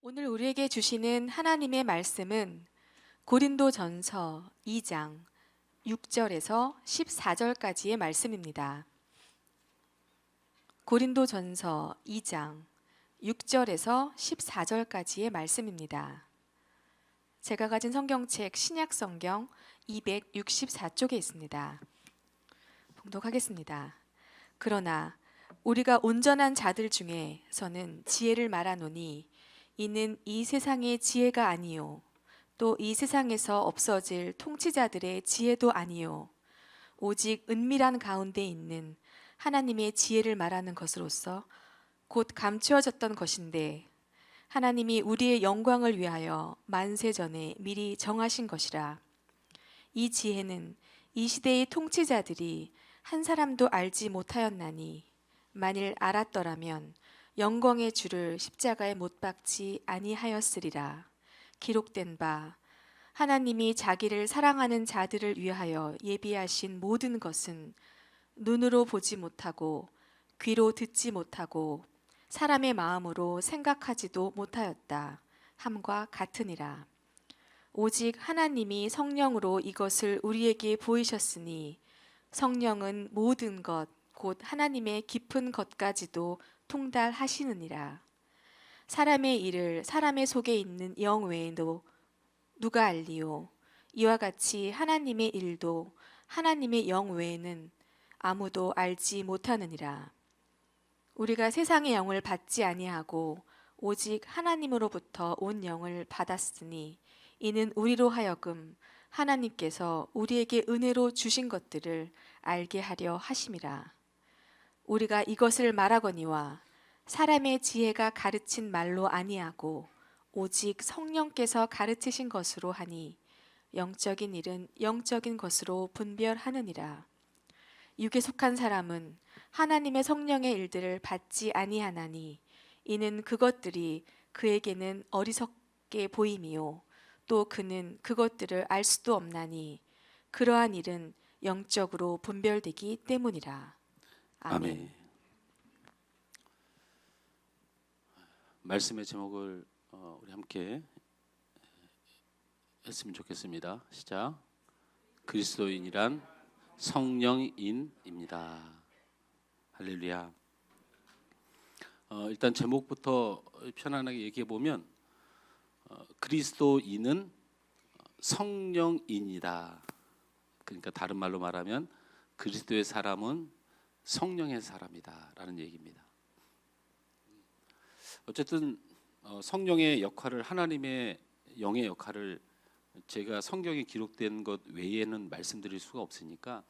오늘 우리에게 주시는 하나님의 말씀은 고린도전서 2장 6절에서 14절까지의 말씀입니다. 고린도전서 2장 6절에서 14절까지의 말씀입니다. 제가 가진 성경책 신약성경 264쪽에 있습니다. 봉독하겠습니다. 그러나 우리가 온전한 자들 중에서는 지혜를 말하노니 이는 이 세상의 지혜가 아니요 또 이 세상에서 없어질 통치자들의 지혜도 아니요 오직 은밀한 가운데 있는 하나님의 지혜를 말하는 것으로서 곧 감추어졌던 것인데 하나님이 우리의 영광을 위하여 만세 전에 미리 정하신 것이라. 이 지혜는 이 시대의 통치자들이 한 사람도 알지 못하였나니 만일 알았더라면 영광의 주를 십자가에 못 박지 아니하였으리라. 기록된 바 하나님이 자기를 사랑하는 자들을 위하여 예비하신 모든 것은 눈으로 보지 못하고 귀로 듣지 못하고 사람의 마음으로 생각하지도 못하였다 함과 같으니라. 오직 하나님이 성령으로 이것을 우리에게 보이셨으니 성령은 모든 것 곧 하나님의 깊은 것까지도 통달하시느니라. 사람의 일을 사람의 속에 있는 영 외에도 누가 알리요? 이와 같이 하나님의 일도 하나님의 영 외에는 아무도 알지 못하느니라. 우리가 세상의 영을 받지 아니하고 오직 하나님으로부터 온 영을 받았으니 이는 우리로 하여금 하나님께서 우리에게 은혜로 주신 것들을 알게 하려 하심이라. 우리가 이것을 말하거니와 사람의 지혜가 가르친 말로 아니하고 오직 성령께서 가르치신 것으로 하니 영적인 일은 영적인 것으로 분별하느니라. 육에 속한 사람은 하나님의 성령의 일들을 받지 아니하나니 이는 그것들이 그에게는 어리석게 보임이요 또 그는 그것들을 알 수도 없나니 그러한 일은 영적으로 분별되기 때문이라. 아멘. 아멘. 말씀의 제목을 우리 함께 했으면 좋겠습니다. 시작. 그리스도인이란 성령인입니다. 할렐루야. 일단 제목부터 편안하게 얘기해 보면 그리스도인은 성령인이다. 그러니까 다른 말로 말하면 그리스도의 사람은 성령의 사람이다라는 얘기입니다. 어쨌든 성령의 역할을, 하나님의 영의 역할을 제가 성경에 기록된 것 외에는 말씀드릴 수가 없으니까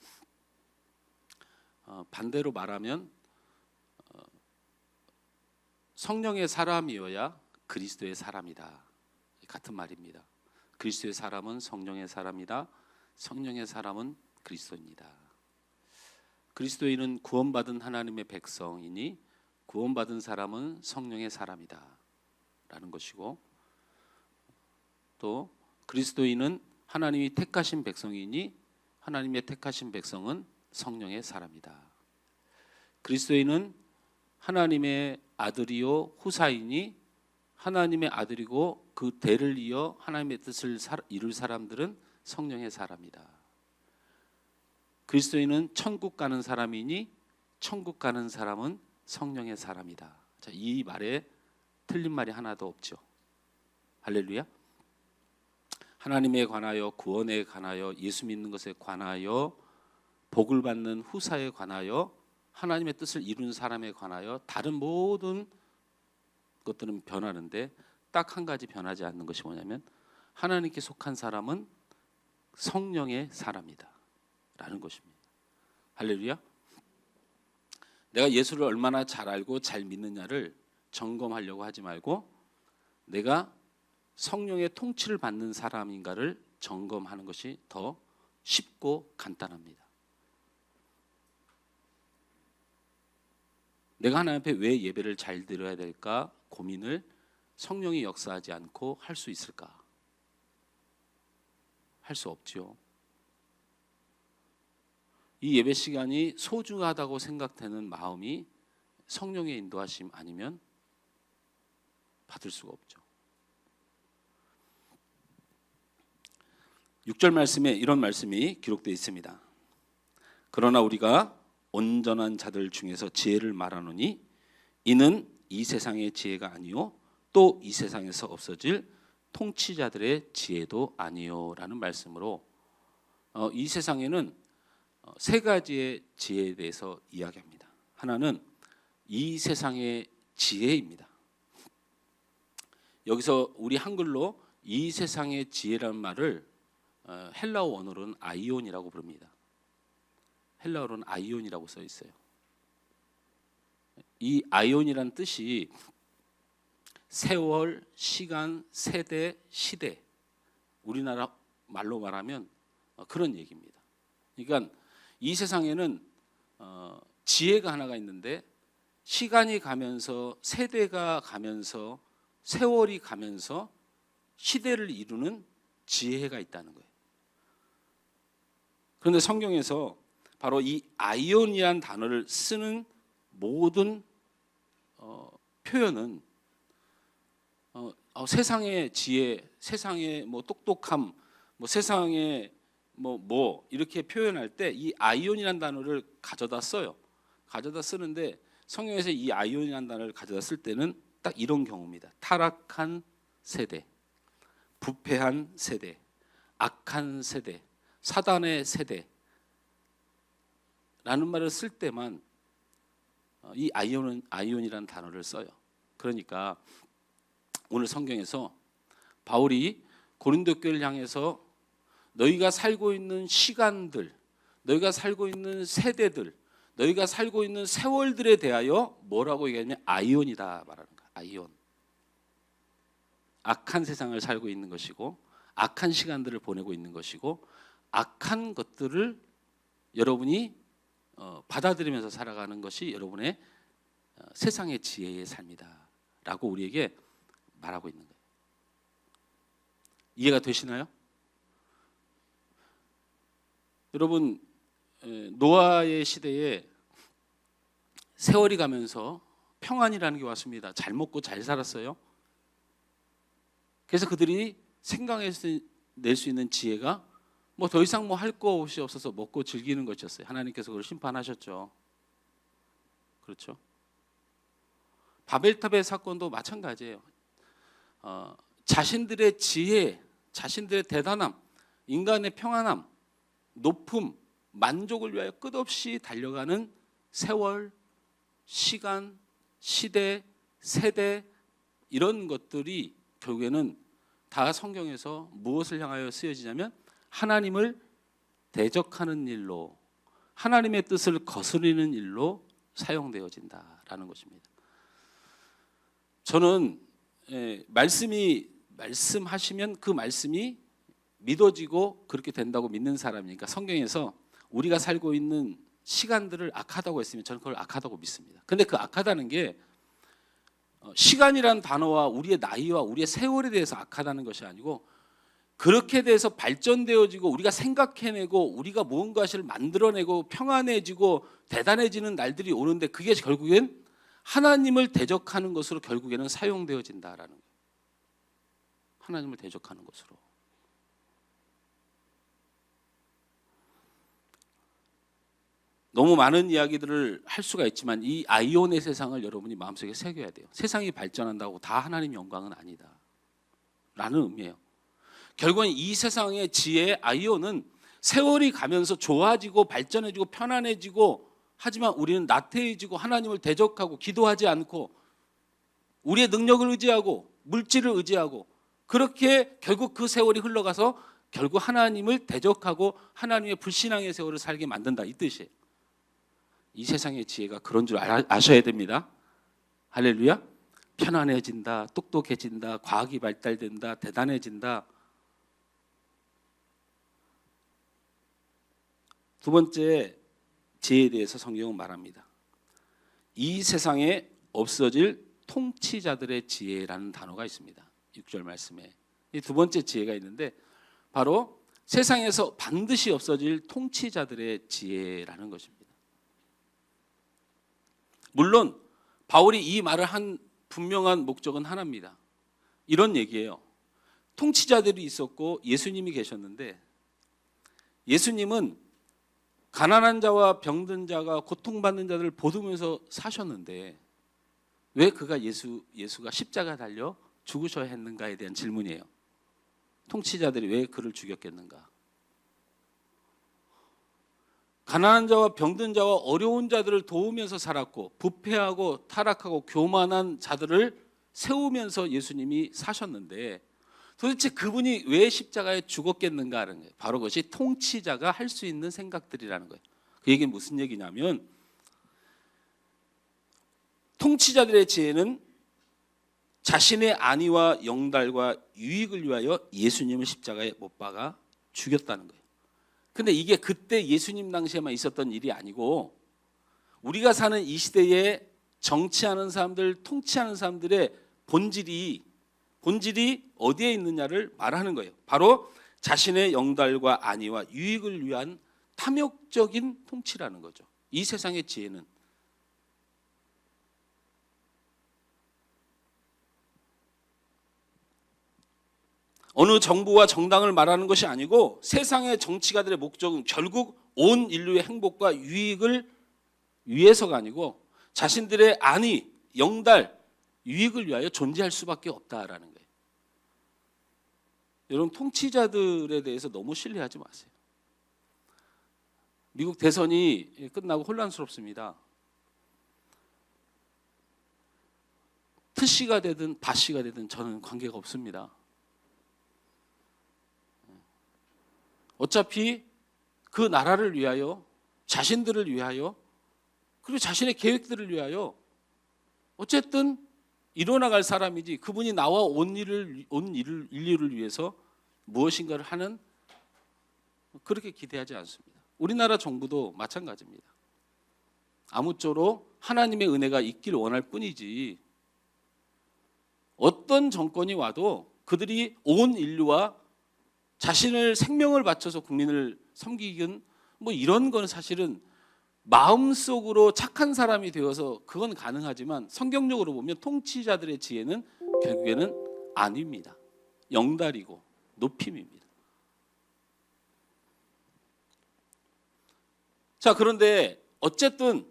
반대로 말하면 성령의 사람이어야 그리스도의 사람이다. 같은 말입니다. 그리스도의 사람은 성령의 사람이다. 성령의 사람은 그리스도입니다. 그리스도인은 구원받은 하나님의 백성이니 구원받은 사람은 성령의 사람이다 라는 것이고, 또 그리스도인은 하나님이 택하신 백성이니 하나님의 택하신 백성은 성령의 사람이다. 그리스도인은 하나님의 아들이요 후사이니 하나님의 아들이고 그 대를 이어 하나님의 뜻을 이룰 사람들은 성령의 사람이다. 그리스도인은 천국 가는 사람이니 천국 가는 사람은 성령의 사람이다. 자, 이 말에 틀린 말이 하나도 없죠. 할렐루야. 하나님에 관하여, 구원에 관하여, 예수 믿는 것에 관하여, 복을 받는 후사에 관하여, 하나님의 뜻을 이루는 사람에 관하여 다른 모든 것들은 변하는데 딱 한 가지 변하지 않는 것이 뭐냐면 하나님께 속한 사람은 성령의 사람이다 라는 것입니다. 할렐루야. 내가 예수를 얼마나 잘 알고 잘 믿느냐를 점검하려고 하지 말고 내가 성령의 통치를 받는 사람인가를 점검하는 것이 더 쉽고 간단합니다. 내가 하나님 앞에 왜 예배를 잘 드려야 될까 고민을 성령이 역사하지 않고 할 수 있을까? 할 수 없지요. 이 예배 시간이 소중하다고 생각되는 마음이 성령의 인도하심 아니면 받을 수가 없죠. 6절 말씀에 이런 말씀이 기록되어 있습니다. 그러나 우리가 온전한 자들 중에서 지혜를 말하노니 이는 이 세상의 지혜가 아니요 또 이 세상에서 없어질 통치자들의 지혜도 아니요라는 말씀으로 이 세상에는 세 가지의 지혜에 대해서 이야기합니다. 하나는 이 세상의 지혜입니다. 여기서 우리 한글로 이 세상의 지혜라는 말을 헬라어 원어로는 아이온이라고 부릅니다. 헬라어로는 아이온이라고 써 있어요. 이 아이온이란 뜻이 세월, 시간, 세대, 시대, 우리나라 말로 말하면 그런 얘기입니다. 그러니까 이 세상에는 지혜가 하나가 있는데 시간이 가면서 세대가 가면서 세월이 가면서 시대를 이루는 지혜가 있다는 거예요. 그런데 성경에서 바로 이 아이온이라는 단어를 쓰는 모든 표현은 세상의 지혜, 세상의 뭐 똑똑함, 뭐 세상의 뭐 이렇게 표현할 때 이 아이온이라는 단어를 가져다 써요. 가져다 쓰는데 성경에서 이 아이온이라는 단어를 가져다 쓸 때는 딱 이런 경우입니다. 타락한 세대, 부패한 세대, 악한 세대, 사단의 세대 라는 말을 쓸 때만 이 아이온이라는 단어를 써요. 그러니까 오늘 성경에서 바울이 고린도 교회를 향해서 너희가 살고 있는 시간들, 너희가 살고 있는 세대들, 너희가 살고 있는 세월들에 대하여 뭐라고 얘기하냐면 아이온이다 말하는 거야. 아이온. 악한 세상을 살고 있는 것이고 악한 시간들을 보내고 있는 것이고 악한 것들을 여러분이 받아들이면서 살아가는 것이 여러분의 세상의 지혜의 삶이다 라고 우리에게 말하고 있는 거예요. 이해가 되시나요? 여러분 노아의 시대에 세월이 가면서 평안이라는 게 왔습니다. 잘 먹고 잘 살았어요. 그래서 그들이 생각낼 수 있는 지혜가 뭐 더 이상 뭐 할 것이 없어서 먹고 즐기는 것이었어요. 하나님께서 그걸 심판하셨죠. 그렇죠? 바벨탑의 사건도 마찬가지예요. 자신들의 지혜, 자신들의 대단함, 인간의 평안함, 높음, 만족을 위하여 끝없이 달려가는 세월, 시간, 시대, 세대 이런 것들이 결국에는 다 성경에서 무엇을 향하여 쓰여지냐면 하나님을 대적하는 일로, 하나님의 뜻을 거스르는 일로 사용되어진다라는 것입니다. 저는 말씀하시면 그 말씀이 믿어지고 그렇게 된다고 믿는 사람이니까 성경에서 우리가 살고 있는 시간들을 악하다고 했으면 저는 그걸 악하다고 믿습니다. 근데 그 악하다는 게 시간이라는 단어와 우리의 나이와 우리의 세월에 대해서 악하다는 것이 아니고 그렇게 돼서 발전되어지고 우리가 생각해내고 우리가 무언가를 만들어내고 평안해지고 대단해지는 날들이 오는데 그게 결국엔 하나님을 대적하는 것으로 결국에는 사용되어진다라는 거예요. 하나님을 대적하는 것으로. 너무 많은 이야기들을 할 수가 있지만 이 아이온의 세상을 여러분이 마음속에 새겨야 돼요. 세상이 발전한다고 다 하나님 영광은 아니다 라는 의미예요. 결국은 이 세상의 지혜 아이온은 세월이 가면서 좋아지고 발전해지고 편안해지고 하지만 우리는 나태해지고 하나님을 대적하고 기도하지 않고 우리의 능력을 의지하고 물질을 의지하고 그렇게 결국 그 세월이 흘러가서 결국 하나님을 대적하고 하나님의 불신앙의 세월을 살게 만든다 이 뜻이에요. 이 세상의 지혜가 그런 줄 아셔야 됩니다. 할렐루야. 편안해진다, 똑똑해진다, 과학이 발달된다, 대단해진다. 두 번째 지혜에 대해서 성경은 말합니다. 이 세상에 없어질 통치자들의 지혜라는 단어가 있습니다. 6절 말씀에 이 두 번째 지혜가 있는데 바로 세상에서 반드시 없어질 통치자들의 지혜라는 것입니다. 물론 바울이 이 말을 한 분명한 목적은 하나입니다. 이런 얘기예요. 통치자들이 있었고 예수님이 계셨는데 예수님은 가난한 자와 병든 자가 고통받는 자들을 보듬으면서 사셨는데 왜 예수가 십자가 달려 죽으셔야 했는가에 대한 질문이에요. 통치자들이 왜 그를 죽였겠는가? 가난한 자와 병든 자와 어려운 자들을 도우면서 살았고 부패하고 타락하고 교만한 자들을 세우면서 예수님이 사셨는데 도대체 그분이 왜 십자가에 죽었겠는가 하는 거예요. 바로 그것이 통치자가 할 수 있는 생각들이라는 거예요. 그 얘기는 무슨 얘기냐면 통치자들의 지혜는 자신의 안위와 영달과 유익을 위하여 예수님을 십자가에 못 박아 죽였다는 거예요. 근데 이게 그때 예수님 당시에만 있었던 일이 아니고 우리가 사는 이 시대에 정치하는 사람들, 통치하는 사람들의 본질이 어디에 있느냐를 말하는 거예요. 바로 자신의 영달과 안위와 유익을 위한 탐욕적인 통치라는 거죠. 이 세상의 지혜는 어느 정부와 정당을 말하는 것이 아니고 세상의 정치가들의 목적은 결국 온 인류의 행복과 유익을 위해서가 아니고 자신들의 안위, 영달, 유익을 위하여 존재할 수밖에 없다라는 거예요. 여러분 통치자들에 대해서 너무 신뢰하지 마세요. 미국 대선이 끝나고 혼란스럽습니다. 트씨가 되든 바씨가 되든 저는 관계가 없습니다. 어차피 그 나라를 위하여 자신들을 위하여 그리고 자신의 계획들을 위하여 어쨌든 이뤄나갈 사람이지 그분이 나와 온 인류를 위해서 무엇인가를 하는 그렇게 기대하지 않습니다. 우리나라 정부도 마찬가지입니다. 아무쪼록 하나님의 은혜가 있길 원할 뿐이지 어떤 정권이 와도 그들이 온 인류와 자신을 생명을 바쳐서 국민을 섬기긴 뭐 이런 건 사실은 마음속으로 착한 사람이 되어서 그건 가능하지만 성경적으로 보면 통치자들의 지혜는 결국에는 안위입니다. 영달이고 높임입니다. 자, 그런데 어쨌든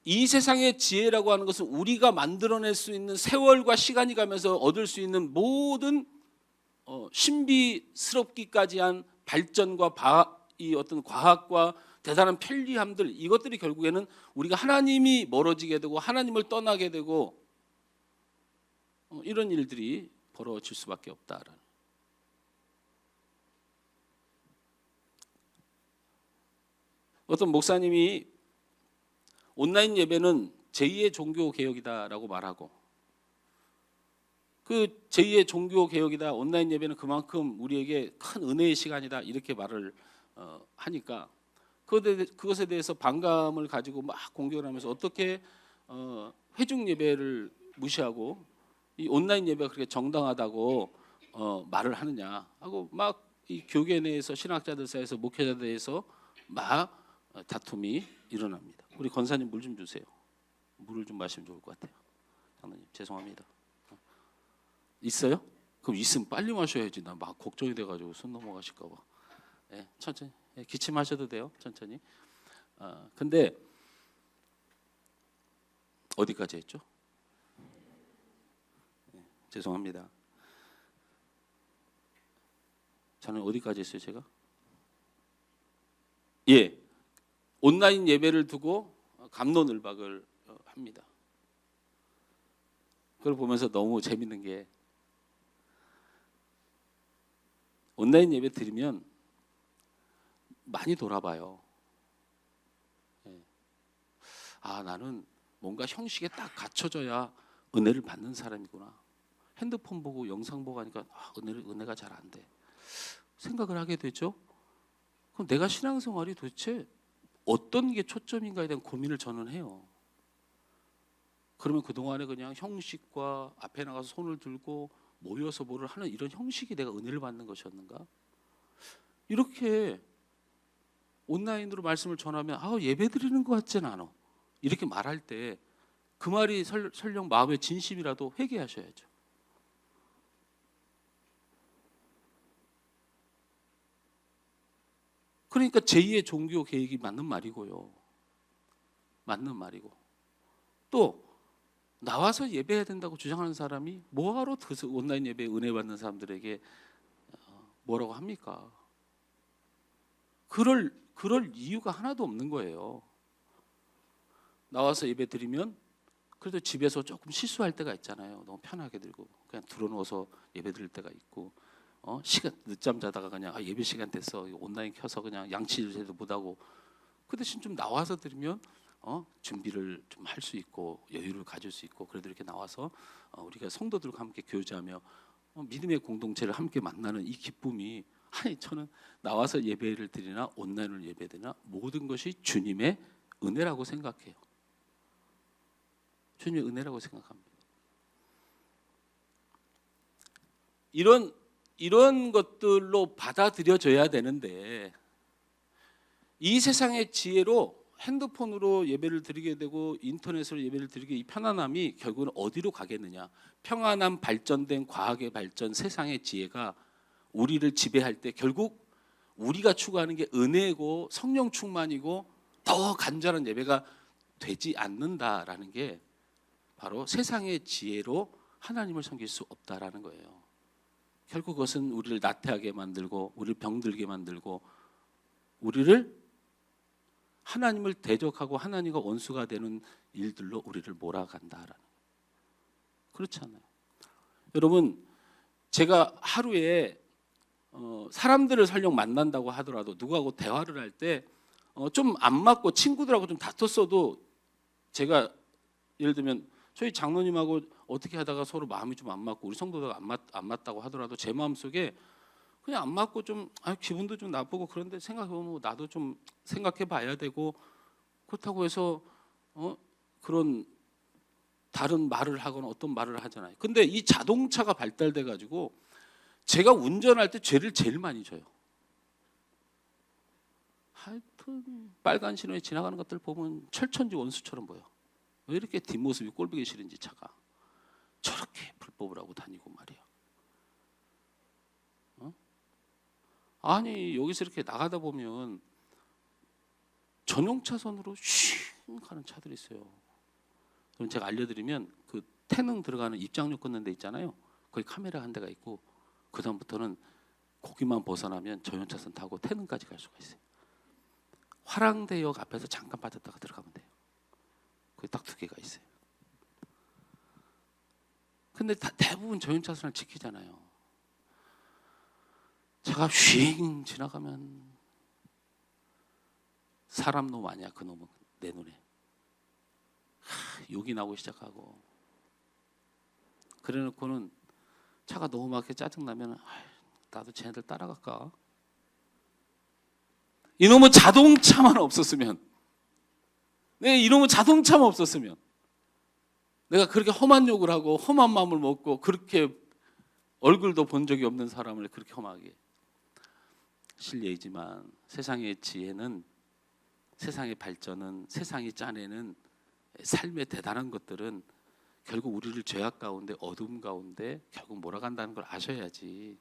이 세상의 지혜라고 하는 것은 우리가 만들어낼 수 있는 세월과 시간이 가면서 얻을 수 있는 모든 신비스럽기까지 한 발전과 이 어떤 과학과 대단한 편리함들 이것들이 결국에는 우리가 하나님이 멀어지게 되고 하나님을 떠나게 되고 이런 일들이 벌어질 수밖에 없다라는. 어떤 목사님이 온라인 예배는 제2의 종교 개혁이다라고 말하고 그 제2의 종교 개혁이다 온라인 예배는 그만큼 우리에게 큰 은혜의 시간이다 이렇게 말을 하니까 그것에 대해서 반감을 가지고 막 공격을 하면서 어떻게 회중 예배를 무시하고 이 온라인 예배가 그렇게 정당하다고 말을 하느냐 하고 막 이 교계 내에서 신학자들 사이에서 목회자들 사이에서 막 다툼이 일어납니다. 우리 권사님 물 좀 주세요. 물을 좀 마시면 좋을 것 같아요. 장로님 죄송합니다. 있어요? 그럼 있으면 빨리 마셔야지. 나 막 걱정이 돼가지고 손 넘어가실까 봐. 네, 천천히 기침하셔도 돼요. 천천히. 근데 어디까지 했죠? 네, 죄송합니다. 저는 어디까지 했어요, 제가? 예, 온라인 예배를 두고 갑론을박을 합니다. 그걸 보면서 너무 재밌는 게 온라인 예배 드리면 많이 돌아봐요. 나는 뭔가 형식에 딱 갖춰져야 은혜를 받는 사람이구나. 핸드폰 보고 영상 보고 하니까 은혜가 잘 안 돼. 생각을 하게 되죠. 그럼 내가 신앙생활이 도대체 어떤 게 초점인가에 대한 고민을 저는 해요. 그러면 그동안에 그냥 형식과 앞에 나가서 손을 들고 모여서 뭐를 하는 이런 형식이 내가 은혜를 받는 것이었는가? 이렇게 온라인으로 말씀을 전하면 예배 드리는 것 같지는 않아. 이렇게 말할 때 그 말이 설령 마음의 진심이라도 회개하셔야죠. 그러니까 제2의 종교 계획이 맞는 말이고요. 맞는 말이고. 또 나와서 예배해야 된다고 주장하는 사람이 뭐하러 그 온라인 예배에 은혜 받는 사람들에게 뭐라고 합니까? 그럴 이유가 하나도 없는 거예요. 나와서 예배 드리면 그래도 집에서 조금 실수할 때가 있잖아요. 너무 편하게 들고 그냥 들어누워서 예배 드릴 때가 있고, 시간 늦잠 자다가 그냥 예배 시간 됐어 온라인 켜서 그냥 양치질도 못하고, 그 대신 좀 나와서 드리면 준비를 좀 할 수 있고 여유를 가질 수 있고, 그래도 이렇게 나와서 우리가 성도들과 함께 교제하며 믿음의 공동체를 함께 만나는 이 기쁨이, 아니 저는 나와서 예배를 드리나 온라인으로 예배드리나 모든 것이 주님의 은혜라고 생각해요. 주님의 은혜라고 생각합니다. 이런 것들로 받아들여져야 되는데, 이 세상의 지혜로 핸드폰으로 예배를 드리게 되고 인터넷으로 예배를 드리게, 이 편안함이 결국은 어디로 가겠느냐? 평안한 발전된 과학의 발전, 세상의 지혜가 우리를 지배할 때 결국 우리가 추구하는 게 은혜고 성령 충만이고 더 간절한 예배가 되지 않는다라는 게 바로 세상의 지혜로 하나님을 섬길 수 없다라는 거예요. 결국 그것은 우리를 나태하게 만들고 우리를 병들게 만들고 우리를 하나님을 대적하고 하나님과 원수가 되는 일들로 우리를 몰아간다라는, 그렇잖아요. 여러분, 제가 하루에 사람들을 설령 만난다고 하더라도 누구하고 대화를 할 때 좀 안 맞고 친구들하고 좀 다퉜어도, 제가 예를 들면 저희 장로님하고 어떻게 하다가 서로 마음이 좀 안 맞고 우리 성도가 안 맞다고 하더라도 제 마음속에 그냥 안 맞고 좀 기분도 좀 나쁘고, 그런데 생각해보면 나도 좀 생각해봐야 되고, 그렇다고 해서 그런 다른 말을 하거나 어떤 말을 하잖아요. 근데 이 자동차가 발달돼 가지고 제가 운전할 때 죄를 제일 많이 져요. 하여튼 빨간 신호에 지나가는 것들 보면 철천지 원수처럼 보여. 왜 이렇게 뒷모습이 꼴보기 싫은지 차가 저렇게 불법을 하고 다니고 말이야. 아니 여기서 이렇게 나가다 보면 전용 차선으로 쉥 가는 차들이 있어요. 그럼 제가 알려드리면 그 태능 들어가는 입장료 끊는 데 있잖아요. 거기 카메라 한 대가 있고, 그 다음부터는 거기만 벗어나면 전용 차선 타고 태능까지 갈 수가 있어요. 화랑대역 앞에서 잠깐 빠졌다가 들어가면 돼요. 거기 딱 2개가 있어요. 근데 대부분 전용 차선을 지키잖아요. 제가 휙 지나가면 사람 놈 아니야 그 놈은 내 눈에. 욕이 나오기 시작하고, 그래놓고는 차가 너무 막히게 짜증나면 나도 쟤네들 따라갈까? 이놈은 자동차만 없었으면, 이놈은 자동차만 없었으면 내가 그렇게 험한 욕을 하고 험한 마음을 먹고 그렇게 얼굴도 본 적이 없는 사람을 그렇게 험하게. 실례이지만 세상의 지혜는, 세상의 발전은, 세상이 짜내는 삶의 대단한 것들은 결국 우리를 죄악 가운데 어둠 가운데 결국 몰아간다는 걸 아셔야지,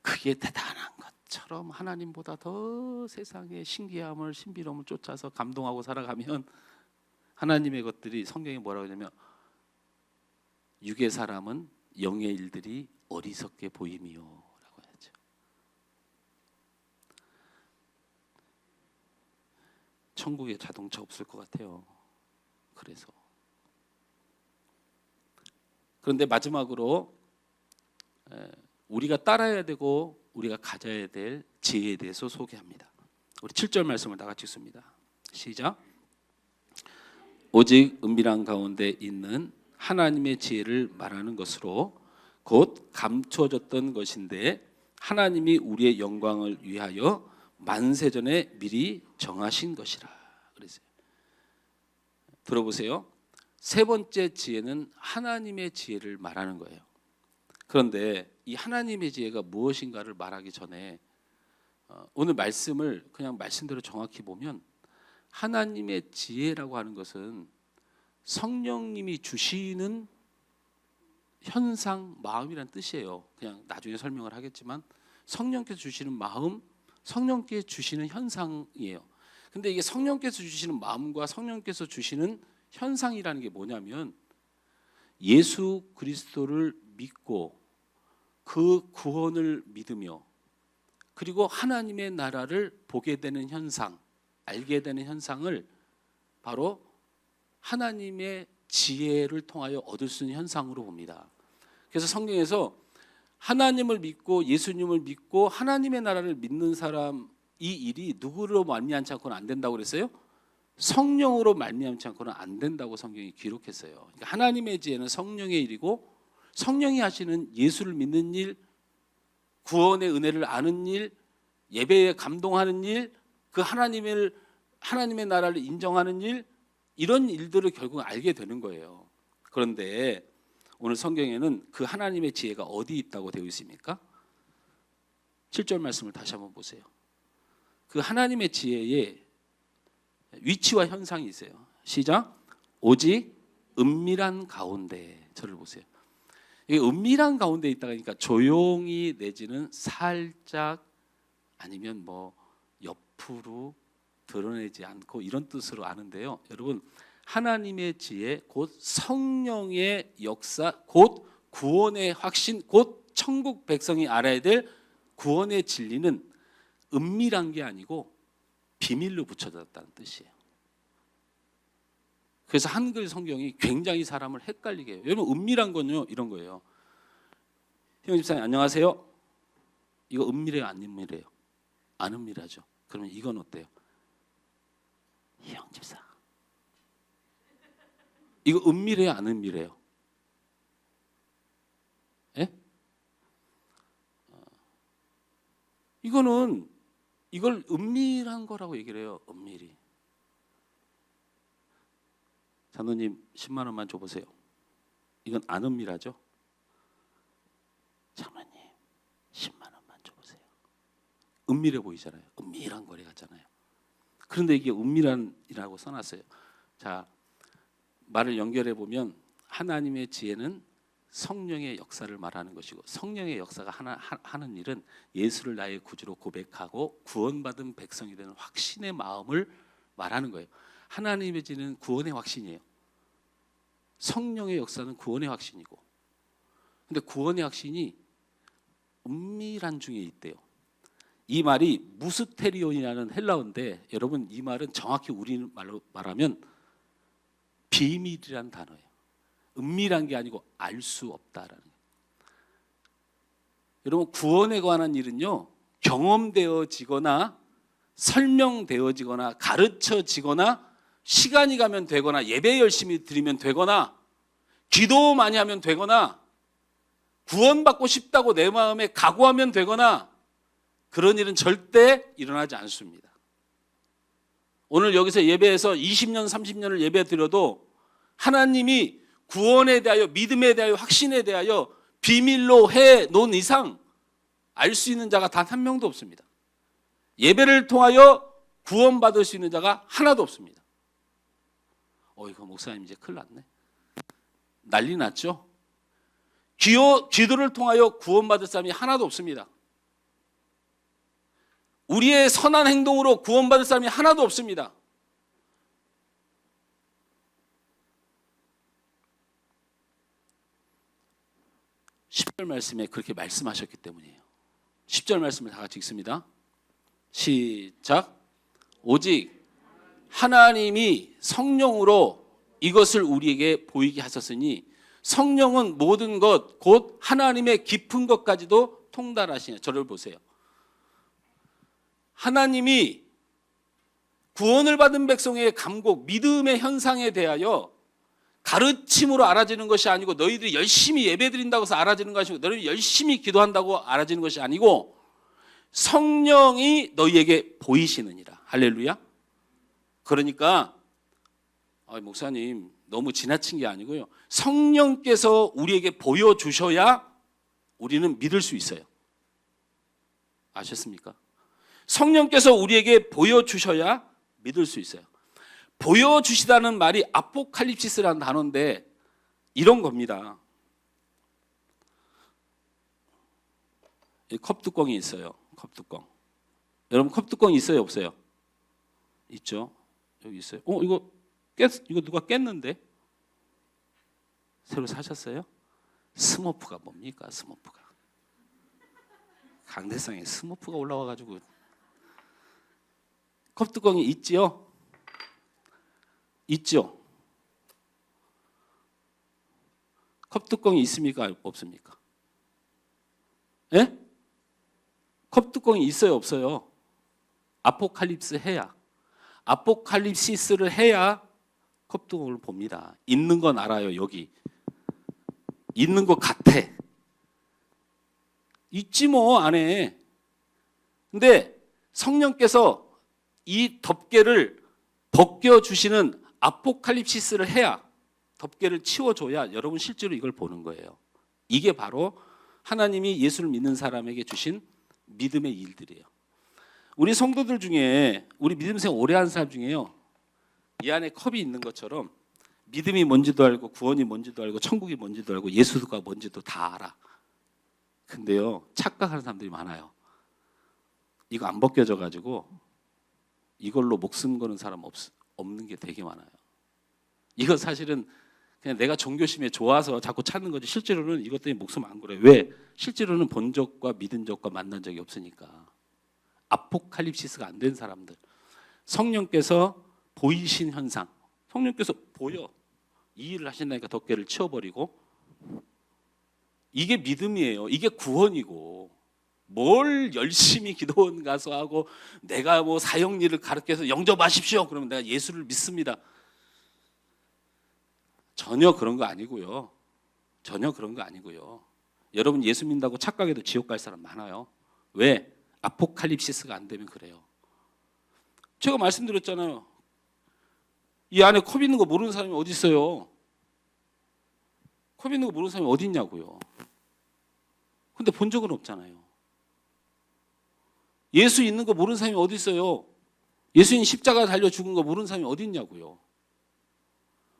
그게 대단한 것처럼 하나님보다 더 세상의 신기함을 신비로움을 쫓아서 감동하고 살아가면, 하나님의 것들이 성경에 뭐라고 하냐면 육의 사람은 영의 일들이 어리석게 보임이요 라고 하죠. 천국에 자동차 없을 것 같아요. 그런데 마지막으로 우리가 따라야 되고 우리가 가져야 될 지혜에 대해서 소개합니다. 우리 7절 말씀을 다 같이 읽습니다. 시작. 오직 은밀한 가운데 있는 하나님의 지혜를 말하는 것으로 곧 감추어졌던 것인데 하나님이 우리의 영광을 위하여 만세전에 미리 정하신 것이라 그랬어요. 들어보세요. 3번째 지혜는 하나님의 지혜를 말하는 거예요. 그런데 이 하나님의 지혜가 무엇인가를 말하기 전에 오늘 말씀을 그냥 말씀대로 정확히 보면, 하나님의 지혜라고 하는 것은 성령님이 주시는 현상, 마음이란 뜻이에요. 그냥 나중에 설명을 하겠지만 성령께서 주시는 마음, 성령께 주시는 현상이에요. 근데 이게 성령께서 주시는 마음과 성령께서 주시는 현상이라는 게 뭐냐면 예수 그리스도를 믿고 그 구원을 믿으며 그리고 하나님의 나라를 보게 되는 현상, 알게 되는 현상을 바로 하나님의 지혜를 통하여 얻을 수 있는 현상으로 봅니다. 그래서 성경에서 하나님을 믿고 예수님을 믿고 하나님의 나라를 믿는 사람 이 일이 누구로 말미암지 않고는 안 된다고 그랬어요? 성령으로 말미암지 않고는 안 된다고 성경이 기록했어요. 그러니까 하나님의 지혜는 성령의 일이고 성령이 하시는 예수를 믿는 일, 구원의 은혜를 아는 일, 예배에 감동하는 일, 그 하나님의 나라를 인정하는 일, 이런 일들을 결국 알게 되는 거예요. 그런데 오늘 성경에는 그 하나님의 지혜가 어디 있다고 되어 있습니까? 7절 말씀을 다시 한번 보세요. 그 하나님의 지혜의 위치와 현상이 있어요. 시작. 오직 은밀한 가운데. 저를 보세요. 이게 은밀한 가운데 있다가 그러니까 조용히 내지는 살짝 아니면 뭐 옆으로 드러내지 않고 이런 뜻으로 아는데요. 여러분 하나님의 지혜 곧 성령의 역사 곧 구원의 확신 곧 천국 백성이 알아야 될 구원의 진리는 은밀한 게 아니고 비밀로 붙여졌다는 뜻이에요. 그래서 한글 성경이 굉장히 사람을 헷갈리게 해요. 여러분 은밀한 건요 이런 거예요. 형 집사님 안녕하세요. 이거 은밀해요 안 은밀해요? 안 은밀하죠. 그러면 이건 어때요? 형 집사 이거 은밀해요 안 은밀해요? 예? 이걸 은밀한 거라고 얘기를 해요. 은밀히. 장로님 10만 원만 줘보세요. 이건 안 은밀하죠? 장로님 10만 원만 줘보세요. 은밀해 보이잖아요. 은밀한 거래 같잖아요. 그런데 이게 은밀한이라고 써놨어요. 자, 말을 연결해 보면 하나님의 지혜는 성령의 역사를 말하는 것이고 성령의 역사가 하는 일은 예수를 나의 구주로 고백하고 구원받은 백성이 되는 확신의 마음을 말하는 거예요. 하나님의 지혜는 구원의 확신이에요. 성령의 역사는 구원의 확신이고 근데 구원의 확신이 은밀한 중에 있대요. 이 말이 무스테리온이라는 헬라어인데 여러분 이 말은 정확히 우리말로 말하면 비밀이란 단어예요. 은밀한 게 아니고 알 수 없다라는 거예요. 여러분 구원에 관한 일은요 경험되어지거나 설명되어지거나 가르쳐지거나 시간이 가면 되거나 예배 열심히 드리면 되거나 기도 많이 하면 되거나 구원받고 싶다고 내 마음에 각오하면 되거나 그런 일은 절대 일어나지 않습니다. 오늘 여기서 예배에서 20년 30년을 예배 드려도 하나님이 구원에 대하여 믿음에 대하여 확신에 대하여 비밀로 해놓은 이상 알 수 있는 자가 단 한 명도 없습니다. 예배를 통하여 구원받을 수 있는 자가 하나도 없습니다. 이거 목사님 이제 큰일 났네. 난리 났죠? 기도를 통하여 구원받을 사람이 하나도 없습니다. 우리의 선한 행동으로 구원받을 사람이 하나도 없습니다. (10절) 말씀에 그렇게 말씀하셨기 때문이에요. 10절 말씀을 다 같이 읽습니다. 시작. 오직 하나님이 성령으로 이것을 우리에게 보이게 하셨으니 성령은 모든 것 곧 하나님의 깊은 것까지도 통달하시냐. 저를 보세요. 하나님이 구원을 받은 백성의 감곡, 믿음의 현상에 대하여 가르침으로 알아지는 것이 아니고 너희들이 열심히 예배드린다고 해서 알아지는 것이 아니고 너희들이 열심히 기도한다고 알아지는 것이 아니고 성령이 너희에게 보이시느니라. 할렐루야. 그러니까 목사님 너무 지나친 게 아니고요. 성령께서 우리에게 보여주셔야 우리는 믿을 수 있어요. 아셨습니까? 성령께서 우리에게 보여주셔야 믿을 수 있어요. 보여주시다는 말이 아포칼립시스라는 단어인데 이런 겁니다. 이 컵 뚜껑이 있어요. 컵 뚜껑. 여러분 컵뚜껑이 있어요, 없어요? 있죠. 여기 있어요. 이거 누가 깼는데? 새로 사셨어요? 스머프가 뭡니까? 스머프가. 강대상에 스머프가 올라와가지고 컵뚜껑이 있지요? 있죠? 컵뚜껑이 있습니까? 없습니까? 예? 컵뚜껑이 있어요? 없어요? 아포칼립스 해야, 아포칼립시스를 해야 컵뚜껑을 봅니다. 있는 건 알아요. 여기 있는 것 같아. 있지 뭐 안에. 근데 성령께서 이 덮개를 벗겨주시는 아포칼립시스를 해야, 덮개를 치워줘야 여러분 실제로 이걸 보는 거예요. 이게 바로 하나님이 예수를 믿는 사람에게 주신 믿음의 일들이에요. 우리 성도들 중에, 우리 믿음생 오래 한 사람 중에요, 이 안에 컵이 있는 것처럼 믿음이 뭔지도 알고 구원이 뭔지도 알고 천국이 뭔지도 알고 예수가 뭔지도 다 알아. 근데요, 착각하는 사람들이 많아요. 이거 안 벗겨져 가지고 이걸로 목숨 거는 사람 없는 게 되게 많아요. 이거 사실은 그냥 내가 종교심에 좋아서 자꾸 찾는 거지, 실제로는 이것 때문에 목숨 안 걸어요. 왜? 실제로는 본 적과 믿은 적과 만난 적이 없으니까. 아포칼립시스가 안 된 사람들, 성령께서 보이신 현상, 성령께서 보여, 이 일을 하신다니까 덮개를 치워버리고, 이게 믿음이에요. 이게 구원이고, 뭘 열심히 기도원 가서 하고 내가 뭐 사형리를 가르쳐서 영접하십시오 그러면 내가 예수를 믿습니다, 전혀 그런 거 아니고요. 전혀 그런 거 아니고요. 여러분 예수 믿는다고 착각해도 지옥 갈 사람 많아요. 왜? 아포칼립시스가 안 되면 그래요. 제가 말씀드렸잖아요. 이 안에 컵 있는 거 모르는 사람이 어디 있어요? 컵 있는 거 모르는 사람이 어디 있냐고요. 근데 본 적은 없잖아요. 예수 있는 거 모르는 사람이 어디 있어요? 예수님 십자가 달려 죽은 거 모르는 사람이 어디 있냐고요.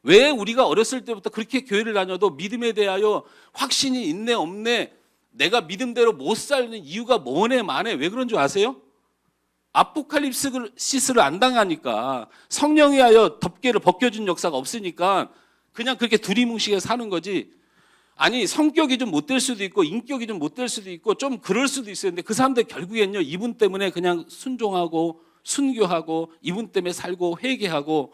왜 우리가 어렸을 때부터 그렇게 교회를 다녀도 믿음에 대하여 확신이 있네 없네, 내가 믿음대로 못 살는 이유가 뭐네 마네, 왜 그런 줄 아세요? 아포칼립시스를 안 당하니까, 성령에 하여 덮개를 벗겨준 역사가 없으니까 그냥 그렇게 두리뭉실하게 사는 거지. 아니 성격이 좀 못 될 수도 있고 인격이 좀 못 될 수도 있고 좀 그럴 수도 있어요. 근데 그 사람들 결국엔요, 이분 때문에 그냥 순종하고 순교하고 이분 때문에 살고 회개하고.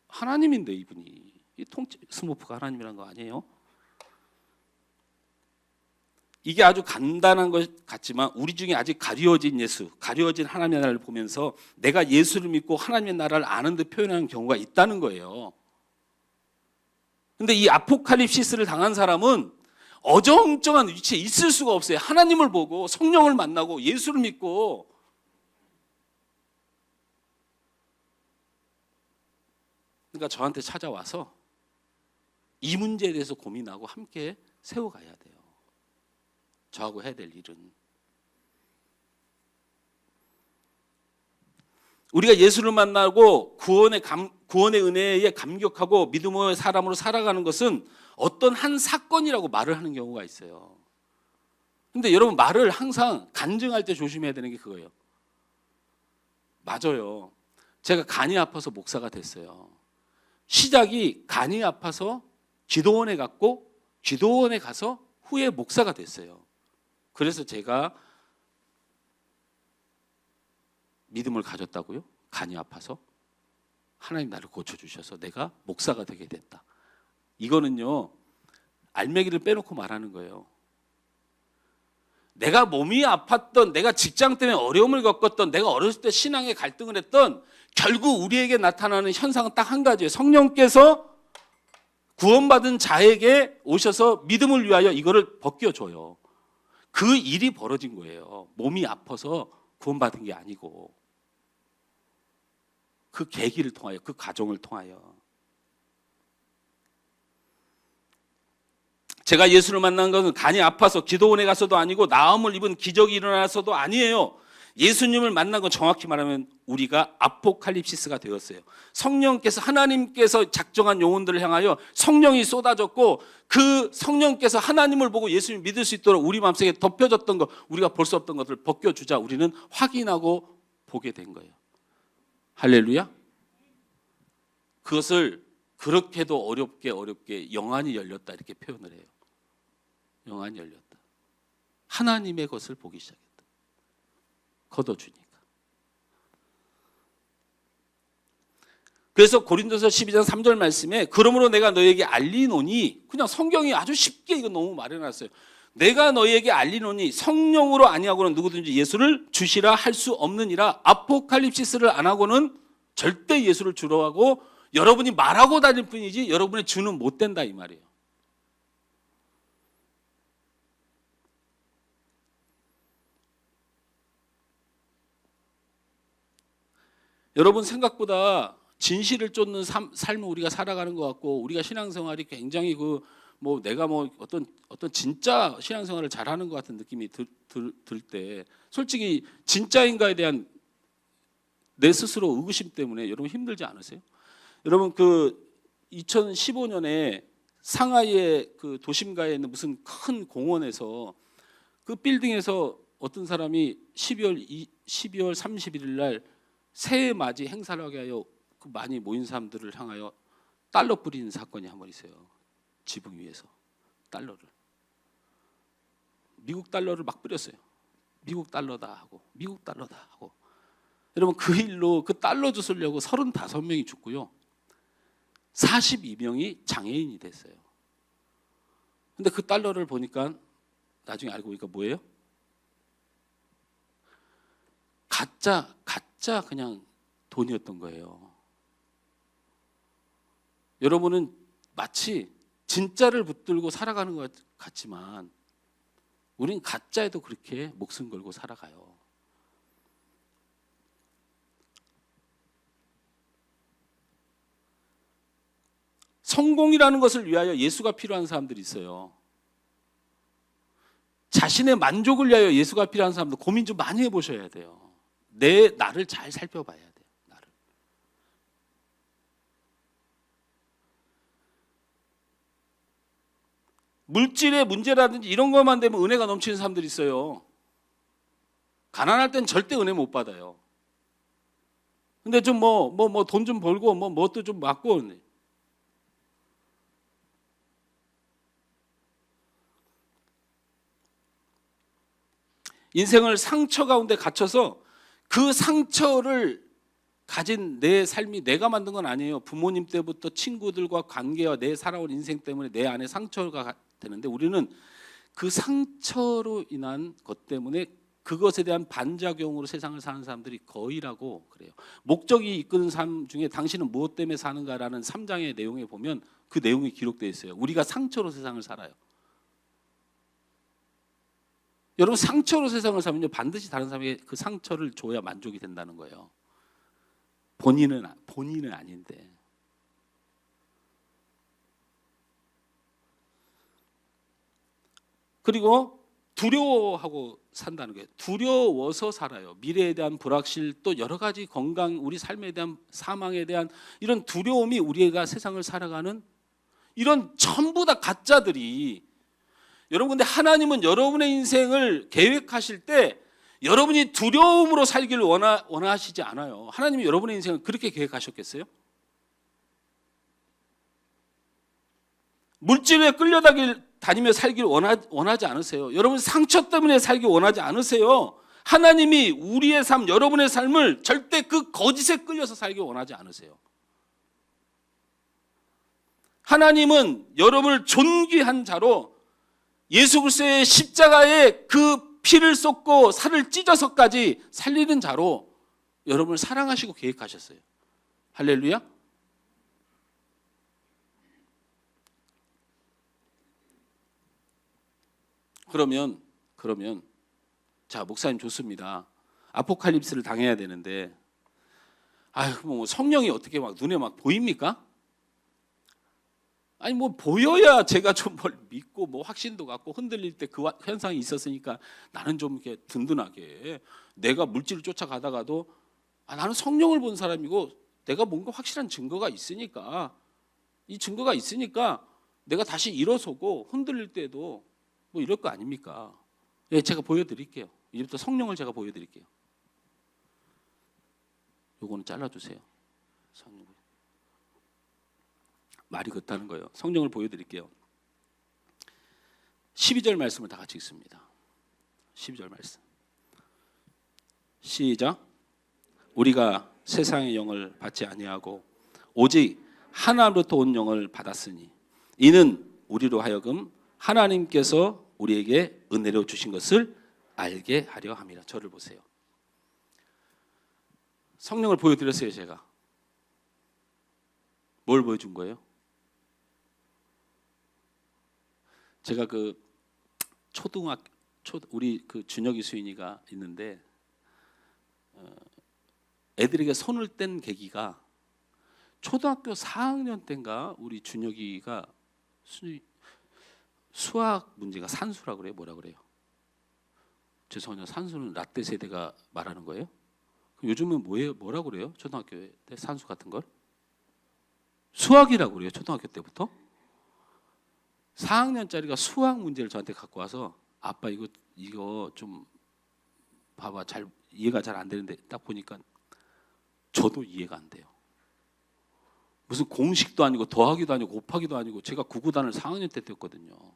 하나님인데 이분이, 이 스머프가 하나님이란 거 아니에요? 이게 아주 간단한 것 같지만 우리 중에 아직 가려진 예수, 가려진 하나님의 나라를 보면서 내가 예수를 믿고 하나님의 나라를 아는 듯 표현하는 경우가 있다는 거예요. 근데 이 아포칼립시스를 당한 사람은 어정쩡한 위치에 있을 수가 없어요. 하나님을 보고 성령을 만나고 예수를 믿고. 그러니까 저한테 찾아와서 이 문제에 대해서 고민하고 함께 세워가야 돼요. 저하고 해야 될 일은. 우리가 예수를 만나고 구원의 은혜에 감격하고 믿음의 사람으로 살아가는 것은 어떤 한 사건이라고 말을 하는 경우가 있어요. 근데 여러분 말을 항상 간증할 때 조심해야 되는 게 그거예요. 맞아요. 제가 간이 아파서 목사가 됐어요. 시작이 간이 아파서 기도원에 갔고 기도원에 가서 후에 목사가 됐어요. 그래서 제가 믿음을 가졌다고요? 간이 아파서? 하나님 나를 고쳐주셔서 내가 목사가 되게 됐다. 이거는요, 알맹이를 빼놓고 말하는 거예요. 내가 몸이 아팠던, 내가 직장 때문에 어려움을 겪었던, 내가 어렸을 때 신앙에 갈등을 했던, 결국 우리에게 나타나는 현상은 딱 한 가지예요. 성령께서 구원받은 자에게 오셔서 믿음을 위하여 이거를 벗겨줘요. 그 일이 벌어진 거예요. 몸이 아파서 구원받은 게 아니고. 그 계기를 통하여, 그 과정을 통하여. 제가 예수를 만난 것은 간이 아파서 기도원에 가서도 아니고 나음을 입은 기적이 일어나서도 아니에요. 예수님을 만난 건 정확히 말하면 우리가 아포칼립시스가 되었어요. 성령께서 하나님께서 작정한 영혼들을 향하여 성령이 쏟아졌고 그 성령께서 하나님을 보고 예수님을 믿을 수 있도록 우리 마음속에 덮여졌던 것, 우리가 볼 수 없던 것들을 벗겨주자 우리는 확인하고 보게 된 거예요. 할렐루야. 그것을 그렇게도 어렵게 영안이 열렸다 이렇게 표현을 해요. 영안이 열렸다. 하나님의 것을 보기 시작했다. 걷어주니까. 그래서 고린도서 12장 3절 말씀에 그러므로 내가 너에게 알리노니, 그냥 성경이 아주 쉽게 이거 너무 말해놨어요. 내가 너에게 알리노니 성령으로 아니하고는 누구든지 예수를 주시라 할 수 없느니라. 아포칼립시스를 안 하고는 절대 예수를 주로 하고 여러분이 말하고 다닐 뿐이지 여러분의 주는 못 된다 이 말이에요. 여러분 생각보다 진실을 쫓는 삶을 우리가 살아가는 것 같고 우리가 신앙생활이 굉장히 내가 어떤 진짜 신앙생활을 잘하는 것 같은 느낌이 들 때 솔직히 진짜인가에 대한 내 스스로 의구심 때문에 여러분 힘들지 않으세요? 여러분 2015년에 상하이의 그 도심가에 있는 무슨 큰 공원에서 그 빌딩에서 어떤 사람이 12월 31일 날 새해 맞이 행사를 하게 하여 그 많이 모인 사람들을 향하여 달러 뿌리는 사건이 한 번 있어요. 지붕 위에서 달러를, 미국 달러를 막 뿌렸어요. 미국 달러다 하고 미국 달러다 하고. 여러분 그 일로 그 달러 주스려고 35명이 죽고요. 42명이 장애인이 됐어요. 근데 그 달러를 보니까 나중에 알고 보니까 뭐예요? 가짜 그냥 돈이었던 거예요. 여러분은 마치 진짜를 붙들고 살아가는 것 같지만 우린 가짜에도 그렇게 목숨 걸고 살아가요. 성공이라는 것을 위하여 예수가 필요한 사람들이 있어요. 자신의 만족을 위하여 예수가 필요한 사람들 고민 좀 많이 해보셔야 돼요. 나를 잘 살펴봐야 돼요. 나를. 물질의 문제라든지 이런 것만 되면 은혜가 넘치는 사람들이 있어요. 가난할 땐 절대 은혜 못 받아요. 근데 좀 돈 좀 벌고 뭣도 좀 맞고 인생을 상처 가운데 갇혀서 그 상처를 가진 내 삶이 내가 만든 건 아니에요. 부모님 때부터 친구들과 관계와 내 살아온 인생 때문에 내 안에 상처가 되는데 우리는 그 상처로 인한 것 때문에 그것에 대한 반작용으로 세상을 사는 사람들이 거의라고 그래요. 목적이 이끄는 삶 중에 당신은 무엇 때문에 사는가라는 3장의 내용에 보면 그 내용이 기록되어 있어요. 우리가 상처로 세상을 살아요. 여러분 상처로 세상을 살면요 반드시 다른 사람에게 그 상처를 줘야 만족이 된다는 거예요. 본인은 아닌데. 그리고 두려워하고 산다는 거예요. 두려워서 살아요. 미래에 대한 불확실, 또 여러 가지 건강, 우리 삶에 대한 사망에 대한 이런 두려움이 우리가 세상을 살아가는 이런 전부 다 가짜들이. 여러분 근데 하나님은 여러분의 인생을 계획하실 때 여러분이 두려움으로 살기를 원하시지 않아요. 하나님이 여러분의 인생을 그렇게 계획하셨겠어요? 물질에 끌려다니며 살기를 원하지 않으세요. 여러분 상처 때문에 살기 원하지 않으세요. 하나님이 우리의 삶, 여러분의 삶을 절대 그 거짓에 끌려서 살기 원하지 않으세요. 하나님은 여러분을 존귀한 자로 예수 그리스도의 십자가에 그 피를 쏟고 살을 찢어서까지 살리는 자로 여러분을 사랑하시고 계획하셨어요. 할렐루야. 그러면 자 목사님 좋습니다. 아포칼립스를 당해야 되는데 성령이 어떻게 막 눈에 막 보입니까? 아니 뭐 보여야 제가 좀 뭘 믿고 뭐 확신도 갖고 흔들릴 때 그 현상이 있었으니까 나는 좀 이렇게 든든하게 내가 물질을 쫓아가다가도 나는 성령을 본 사람이고 내가 뭔가 확실한 증거가 있으니까 이 증거가 있으니까 내가 다시 일어서고 흔들릴 때도 뭐 이럴 거 아닙니까? 예, 제가 보여드릴게요. 이제부터 성령을 제가 보여드릴게요. 요거는 잘라주세요. 성령. 말이 그렇다는 거예요. 성령을 보여드릴게요. 12절 말씀을 다 같이 읽습니다. 12절 말씀. 시작. 우리가 세상의 영을 받지 아니하고 오직 하나님으로부터 온 영을 받았으니 이는 우리로 하여금 하나님께서 우리에게 은혜로 주신 것을 알게 하려 함이라. 저를 보세요. 성령을 보여드렸어요. 제가 뭘 보여준 거예요? 제가 그 우리 그 준혁이 수인이가 있는데 애들에게 손을 뗀 계기가 초등학교 4학년 때인가 우리 준혁이가 수학 문제가 산수라 그래요? 뭐라 그래요? 죄송해요. 산수는 라떼 세대가 말하는 거예요? 요즘은 뭐라 그래요? 초등학교 때 산수 같은 걸? 수학이라고 그래요. 초등학교 때부터? 4학년짜리가 수학 문제를 저한테 갖고 와서 아빠 이거 좀 봐봐. 잘 이해가 잘 안 되는데 딱 보니까 저도 이해가 안 돼요. 무슨 공식도 아니고 더하기도 아니고 곱하기도 아니고 제가 구구단을 4학년 때 뗐거든요.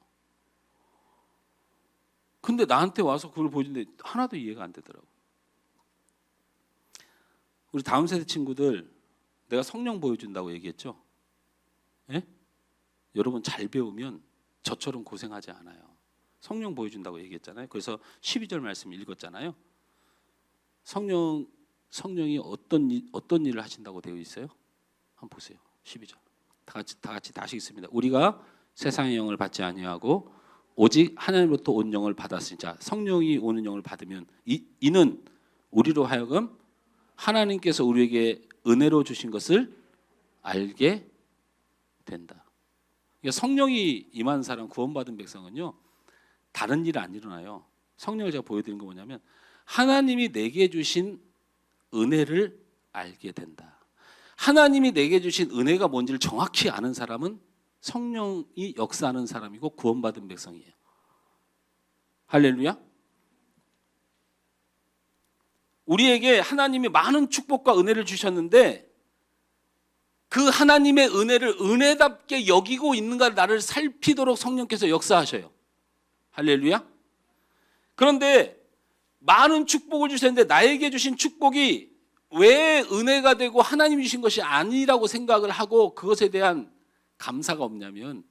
근데 나한테 와서 그걸 보여주는데 하나도 이해가 안 되더라고. 우리 다음 세대 친구들 내가 성령 보여준다고 얘기했죠? 예? 여러분 잘 배우면 저처럼 고생하지 않아요. 성령 보여준다고 얘기했잖아요. 그래서 12절 말씀 읽었잖아요. 성령이 어떤 일을 하신다고 되어 있어요? 한번 보세요. 12절. 다 같이 다시 읽습니다. 우리가 세상의 영을 받지 아니하고 오직 하나님으로부터 온 영을 받았으니 자, 성령이 오는 영을 받으면 이는 우리로 하여금 하나님께서 우리에게 은혜로 주신 것을 알게 된다. 그러니까 성령이 임한 사람, 구원받은 백성은요 다른 일 안 일어나요. 성령을 제가 보여드린 거 뭐냐면 하나님이 내게 주신 은혜를 알게 된다. 하나님이 내게 주신 은혜가 뭔지를 정확히 아는 사람은 성령이 역사하는 사람이고 구원받은 백성이에요. 할렐루야. 우리에게 하나님이 많은 축복과 은혜를 주셨는데 그 하나님의 은혜를 은혜답게 여기고 있는가 나를 살피도록 성령께서 역사하셔요. 할렐루야. 그런데 많은 축복을 주셨는데 나에게 주신 축복이 왜 은혜가 되고 하나님이 주신 것이 아니라고 생각을 하고 그것에 대한 감사가 없냐면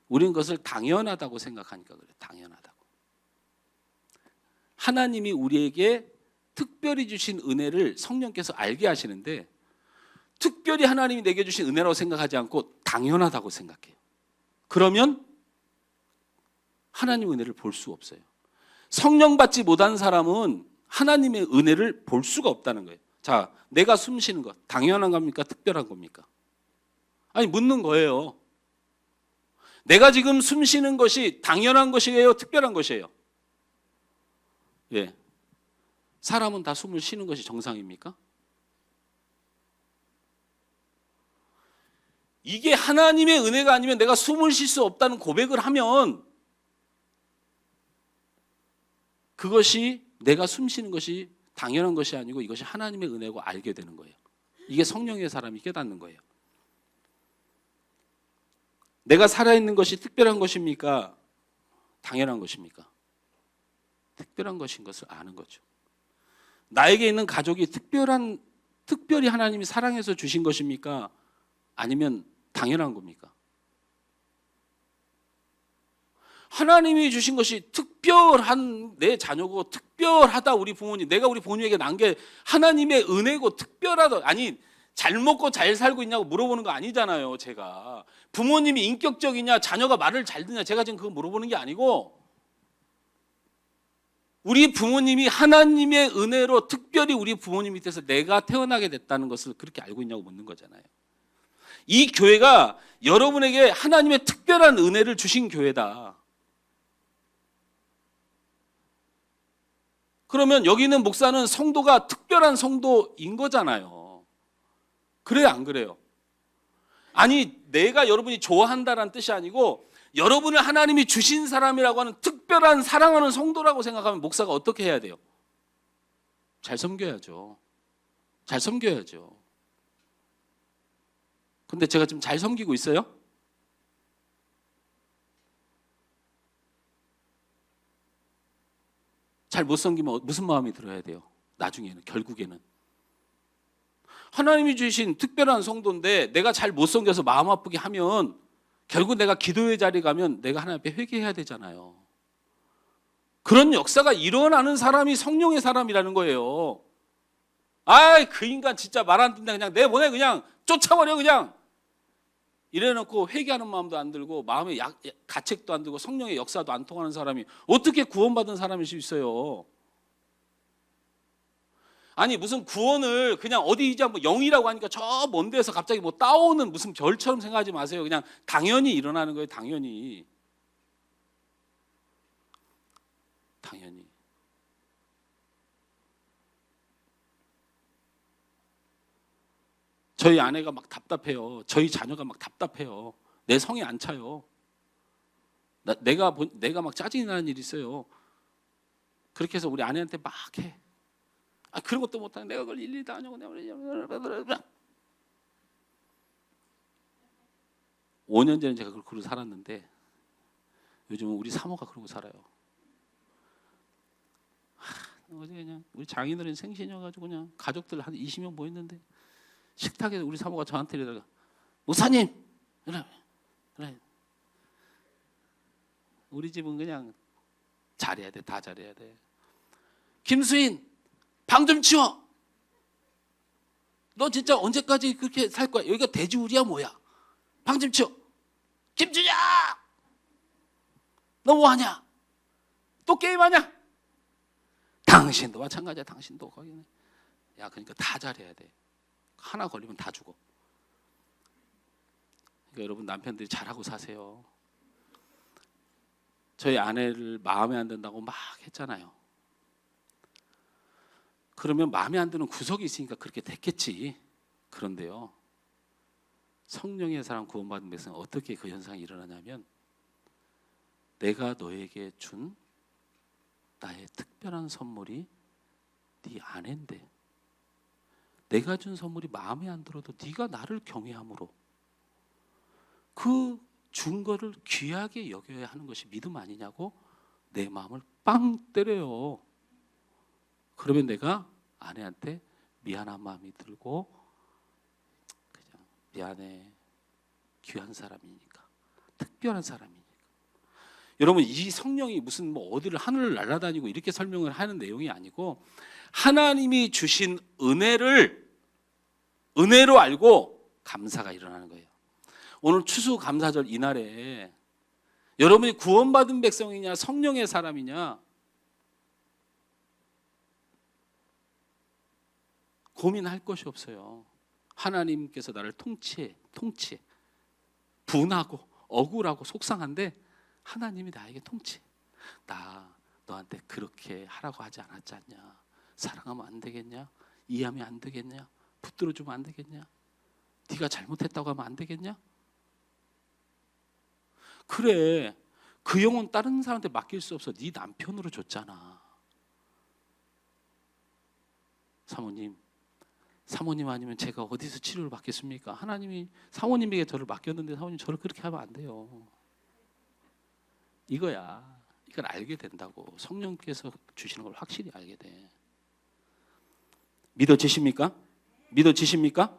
우리는 그것을 당연하다고 생각하니까 그래요. 당연하다고. 하나님이 우리에게 특별히 주신 은혜를 성령께서 알게 하시는데 특별히 하나님이 내게 주신 은혜라고 생각하지 않고 당연하다고 생각해요. 그러면 하나님의 은혜를 볼 수 없어요. 성령 받지 못한 사람은 하나님의 은혜를 볼 수가 없다는 거예요. 자, 내가 숨 쉬는 것 당연한 겁니까? 특별한 겁니까? 아니 묻는 거예요. 내가 지금 숨 쉬는 것이 당연한 것이에요? 특별한 것이에요? 예. 사람은 다 숨을 쉬는 것이 정상입니까? 이게 하나님의 은혜가 아니면 내가 숨을 쉴 수 없다는 고백을 하면 그것이 내가 숨 쉬는 것이 당연한 것이 아니고 이것이 하나님의 은혜고 알게 되는 거예요. 이게 성령의 사람이 깨닫는 거예요. 내가 살아있는 것이 특별한 것입니까? 당연한 것입니까? 특별한 것인 것을 아는 거죠. 나에게 있는 가족이 특별히 하나님이 사랑해서 주신 것입니까? 아니면 당연한 겁니까? 하나님이 주신 것이 특별한 내 자녀고 특별하다 우리 부모님 내가 우리 부모님에게 난 게 하나님의 은혜고 특별하다 아니 잘 먹고 잘 살고 있냐고 물어보는 거 아니잖아요. 제가 부모님이 인격적이냐 자녀가 말을 잘 듣냐 제가 지금 그거 물어보는 게 아니고 우리 부모님이 하나님의 은혜로 특별히 우리 부모님 밑에서 내가 태어나게 됐다는 것을 그렇게 알고 있냐고 묻는 거잖아요. 이 교회가 여러분에게 하나님의 특별한 은혜를 주신 교회다. 그러면 여기 있는 목사는 성도가 특별한 성도인 거잖아요. 그래요, 안 그래요? 아니, 내가 여러분이 좋아한다는 뜻이 아니고 여러분을 하나님이 주신 사람이라고 하는 특별한 사랑하는 성도라고 생각하면 목사가 어떻게 해야 돼요? 잘 섬겨야죠. 잘 섬겨야죠. 근데 제가 지금 잘 섬기고 있어요? 잘 못 섬기면 무슨 마음이 들어야 돼요? 나중에는, 결국에는. 하나님이 주신 특별한 성도인데 내가 잘 못 섬겨서 마음 아프게 하면 결국 내가 기도의 자리에 가면 내가 하나님 앞에 회개해야 되잖아요. 그런 역사가 일어나는 사람이 성령의 사람이라는 거예요. 아이, 그 인간 진짜 말 안 듣는다. 그냥 내보내, 그냥 쫓아버려, 그냥. 이래놓고 회개하는 마음도 안 들고 마음에 가책도 안 들고 성령의 역사도 안 통하는 사람이 어떻게 구원받은 사람일 수 있어요? 아니, 무슨 구원을 그냥 어디 이제 뭐 영이라고 하니까 저 먼 데서 갑자기 뭐 따오는 무슨 별처럼 생각하지 마세요. 그냥 당연히 일어나는 거예요. 당연히. 당연히. 저희 아내가 막 답답해요. 저희 자녀가 막 답답해요. 내 성에 안 차요. 내가 막 짜증이 나는 일이 있어요. 그렇게 해서 우리 아내한테 막 해. 아, 그런 것도 못하는 내가 그걸 일일이 다 하냐고. 5년 전에 제가 그러고 살았는데 요즘은 우리 사모가 그러고 살아요. 어제 그냥 우리 장인어른 생신이어가지고 그냥 가족들 한 20명 모였는데 식탁에서 우리 사모가 저한테 이러다가 목사님, 그래. 우리 집은 그냥 잘해야 돼, 다 잘해야 돼. 김수인, 방 좀 치워. 너 진짜 언제까지 그렇게 살 거야? 여기가 돼지우리야 뭐야? 방 좀 치워. 김주야, 너 뭐하냐? 또 게임하냐? 당신도 마찬가지야. 당신도 거기는. 야, 그러니까 다 잘해야 돼. 하나 걸리면 다 죽어. 그러니까 여러분 남편들이 잘하고 사세요. 저희 아내를 마음에 안 든다고 막 했잖아요. 그러면 마음에 안 드는 구석이 있으니까 그렇게 됐겠지. 그런데요, 성령의 사람 구원받은 백성은 어떻게 그 현상이 일어나냐면 내가 너에게 준 나의 특별한 선물이 네 아내인데 내가 준 선물이 마음에 안 들어도 네가 나를 경외함으로 그 준 거를 귀하게 여겨야 하는 것이 믿음 아니냐고 내 마음을 빵 때려요. 그러면 내가 아내한테 미안한 마음이 들고 그냥 미안해, 귀한 사람이니까, 특별한 사람이니까. 여러분, 이 성령이 무슨 뭐 어디를 하늘을 날아다니고 이렇게 설명을 하는 내용이 아니고 하나님이 주신 은혜로 알고 감사가 일어나는 거예요. 오늘 추수감사절 이날에 여러분이 구원받은 백성이냐 성령의 사람이냐 고민할 것이 없어요. 하나님께서 나를 통치해. 분하고 억울하고 속상한데 하나님이 나에게 통치해. 나 너한테 그렇게 하라고 하지 않았지 않냐? 사랑하면 안 되겠냐? 이해하면 안 되겠냐? 붙들어주면 안 되겠냐? 네가 잘못했다고 하면 안 되겠냐? 그래, 그 영혼 다른 사람한테 맡길 수 없어. 네 남편으로 줬잖아. 사모님 아니면 제가 어디서 치료를 받겠습니까? 하나님이 사모님에게 저를 맡겼는데 사모님 저를 그렇게 하면 안 돼요. 이거야. 이걸 알게 된다고. 성령께서 주시는 걸 확실히 알게 돼. 믿어지십니까? 믿어지십니까?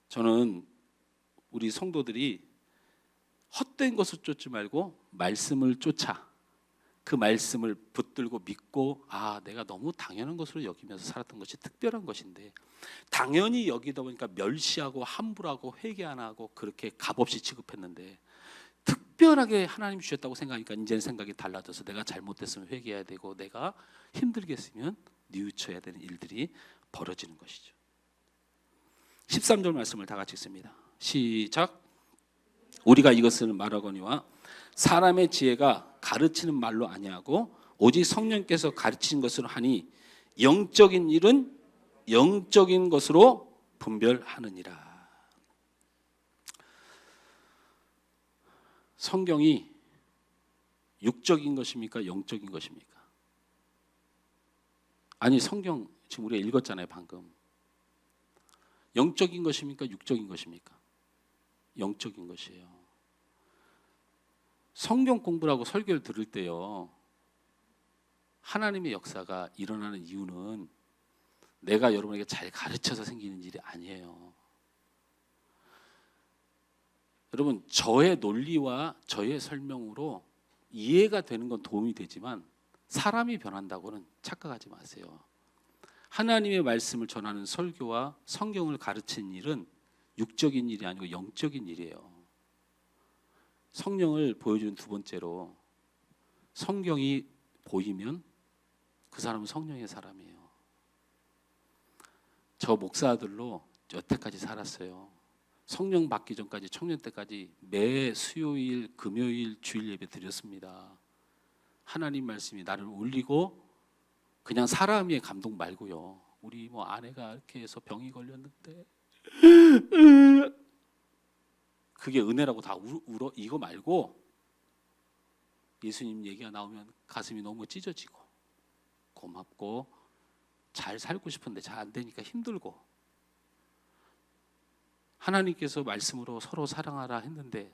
저는 우리 성도들이 헛된 것을 쫓지 말고 말씀을 쫓아 그 말씀을 붙들고 믿고 내가 너무 당연한 것으로 여기면서 살았던 것이 특별한 것인데 당연히 여기다 보니까 멸시하고 함부로하고 회개 안 하고 그렇게 값없이 취급했는데 특별하게 하나님 주셨다고 생각하니까 이제는 생각이 달라져서 내가 잘못됐으면 회개해야 되고 내가 힘들겠으면 뉘우쳐야 되는 일들이 벌어지는 것이죠. 13절 말씀을 다 같이 읽습니다. 시작. 우리가 이것을 말하거니와 사람의 지혜가 가르치는 말로 아니하고 오직 성령께서 가르치는 것으로 하니 영적인 일은 영적인 것으로 분별하느니라. 성경이 육적인 것입니까? 영적인 것입니까? 아니, 성경 지금 우리가 읽었잖아요, 방금. 영적인 것입니까? 육적인 것입니까? 영적인 것이에요. 성경 공부를 하고 설교를 들을 때요, 하나님의 역사가 일어나는 이유는 내가 여러분에게 잘 가르쳐서 생기는 일이 아니에요. 여러분, 저의 논리와 저의 설명으로 이해가 되는 건 도움이 되지만 사람이 변한다고는 착각하지 마세요. 하나님의 말씀을 전하는 설교와 성경을 가르치는 일은 육적인 일이 아니고 영적인 일이에요. 성령을 보여주는 두 번째로, 성경이 보이면 그 사람은 성령의 사람이에요. 저 목사들로 여태까지 살았어요. 성령 받기 전까지, 청년 때까지 매 수요일, 금요일, 주일 예배 드렸습니다. 하나님 말씀이 나를 울리고, 그냥 사람의 감동 말고요. 우리 뭐 아내가 이렇게 해서 병이 걸렸는데 그게 은혜라고 다 울어 이거 말고, 예수님 얘기가 나오면 가슴이 너무 찢어지고 고맙고 잘 살고 싶은데 잘 안 되니까 힘들고, 하나님께서 말씀으로 서로 사랑하라 했는데